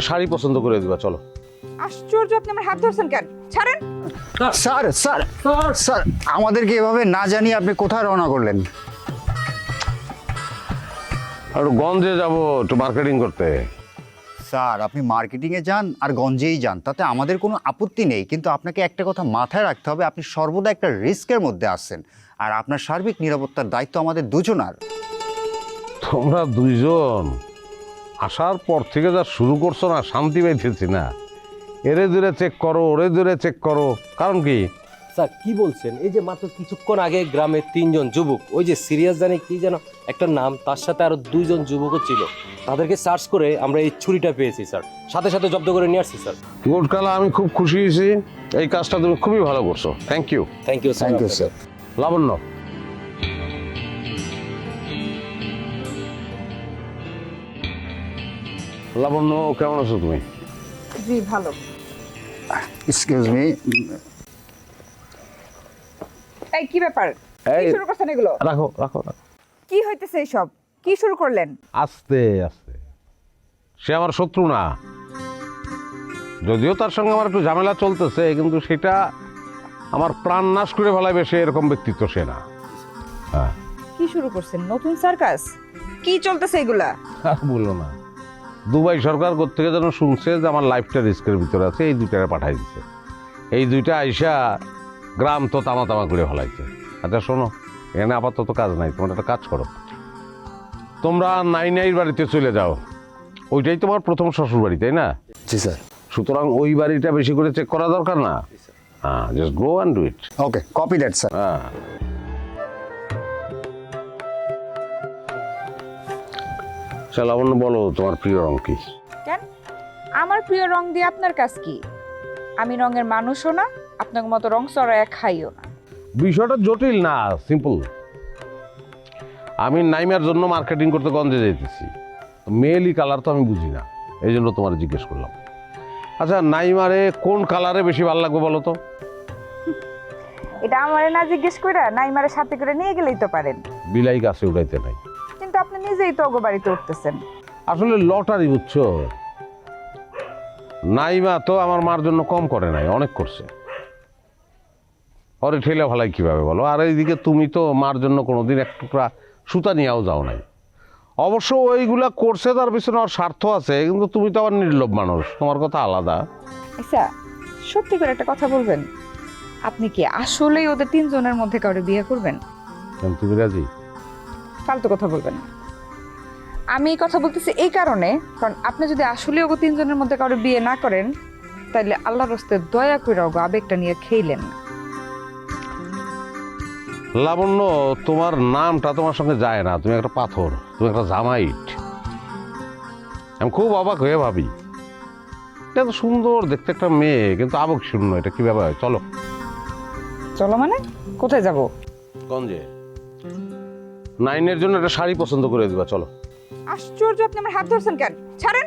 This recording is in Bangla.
শাড়ি পছন্দ করে দিবা, চলো। আশ্চর্য, আপনি আমার হাত ধরছেন কেন? ছাড়েন। স্যার স্যার স্যার, আমাদেরকে এভাবে না জানিয়ে আপনি কোথায় রওনা করলেন? আর গঞ্জে যাবো একটু মার্কেটিং করতে। স্যার, আপনি মার্কেটিংয়ে যান আর গঞ্জেই যান, তাতে আমাদের কোনো আপত্তি নেই, কিন্তু আপনাকে একটা কথা মাথায় রাখতে হবে, আপনি সর্বদা একটা রিস্কের মধ্যে আসছেন, আর আপনার সার্বিক নিরাপত্তার দায়িত্ব আমাদের দুজনার। তোমরা দুইজন আসার পর থেকে যা শুরু করছো না, শান্তি পাইতেছি না। এরে দূরে চেক করো, ওরে দূরে চেক করো, কারণ কি? স্যার কি বলছেন? এই যে মাত্র কিছুক্ষণ আগে গ্রামের 3 জন যুবক, ওই যে সিরিয়াস জানে কি যেন একটা নাম, তার সাথে আরো 2 জন যুবকও ছিল, তাদেরকে সার্চ করে আমরা এই ছুরিটা পেয়েছি স্যার, সাথে সাথে জব্দ করে নিয়ে আসছি স্যার। গুড কালা, আমি খুব খুশি হয়েছি। এই কাজটা তুমি খুবই ভালো করছো, thank you. Thank you sir. Thank you sir. Labanya, Labanya কেমন আছো তুমি? জি ভালো। Excuse me. এই কি ব্যাপার? এই, কি শুরু করছেন এগুলো? রাখো রাখো রাখো। কি হইতেছে এইসব? কি শুরু করলেন? আস্তে আস্তে, সে আমার শত্রু না, যদিও তার সঙ্গে আমার একটু ঝামেলা চলতেছে, কিন্তু সেটা আমার প্রাণ নাশ করে ফেলাবে সে এরকম ব্যক্তিত্ব সে না। হ্যাঁ, কি শুরু করছেন? নতুন সার্কাস? কি চলতেছে এগুলা? আর বললো না, দুবাই সরকার কোত্থেকে যেন শুনছে যে আমার লাইফটা রিস্কের ভিতরে আছে, এই দুইটারে পাঠাই দিচ্ছে। এই দুইটা আইসা গ্রাম তো তামা তামা করে ফেলাইছে। আচ্ছা শোনো, এখানে আপাতত কাজ নাই, তোমরা একটা কাজ করো, তোমরা নাইনাইর বাড়িতে চলে যাও। ওইটাই তোমার প্রথম শ্বশুর বাড়ি, তাই না? জি স্যার। সুতরাং ওই বাড়িটা বেশি করে চেক করা দরকার না। হ্যাঁ, just go and do it. Okay, copy that sir. হ্যাঁ, চল লাবণ্য, বলো তোমার প্রিয় রং কি? কেন? আমার প্রিয় রং দিয়ে আপনার কাজ কি? আমি রঙের মানুষও না, আপনার মতো রং চড়াইয়া খাইও না। বিষয়টা জটিল না, সিম্পল। আমি নাইমার জন্য মার্কেটিং করতে গঞ্জে যেতেছি, মেয়েলি কালার তো আমি বুঝি না, এই জন্য তোমার জিজ্ঞেস করলাম। আচ্ছা, নাইমারে কোন কালারে বেশি ভালো লাগবে বলো তো? এটা আমারে না জিজ্ঞেস কইরা নাইমারে সাথে করে নিয়ে গেলেই তো পারেন। বিলাই গাছে উড়াইতে নাই। কিন্তু আপনি নিজেই তো ওগো বাড়িতে উঠতেছেন। আসলে লটারি, বুঝছো? নাইমা তো আমার মার জন্য কম করে নাই, অনেক করছে। ওরে ঠেলে ভালাই কিভাবে বলো? আর এইদিকে তুমি তো মার জন্য কোনোদিন এক টুকরা সুতা নিয়েও যাও নাই। অবশ্য ওইগুলা করছে, তার পিছনে ওর স্বার্থ আছে, কিন্তু তুমি তো আবার নির্লোভ মানুষ, তোমার কথা আলাদা। আচ্ছা, সত্যি করে একটা কথা বলবেন, আপনি কি আসলেই ওদের 3 জনের মধ্যে কাউরে বিয়ে করবেন? কেন, তুমি রাজি? ফালতু কথা বলবেন না। আমি এই কথা বলতেছি এই কারণে, কারণ আপনি যদি আসলে ওগো 3 জনের মধ্যে কাউরে বিয়ে না করেন, তাহলে আল্লাহর রাস্তে দয়া করে ওগো আবেগটা নিয়ে খেইলেন না। লাবণ্য, তোমার নামটা তোমার সঙ্গে যায় না, তুমি একটা পাথর, তুমি একটা জামাইট। আমি খুব অবাক হয়ে ভাবি, এটা তো সুন্দর দেখতে একটা মেয়ে, কিন্তু আবেগ শূন্য, এটা কিভাবে হয়? চলো। চলো মানে? কোথায় যাব? গঞ্জে নাইনের জন্য একটা শাড়ি পছন্দ করে দিবা, চলো। আশ্চর্য, আপনি আমার হাত ধরছেন কেন? ছাড়েন।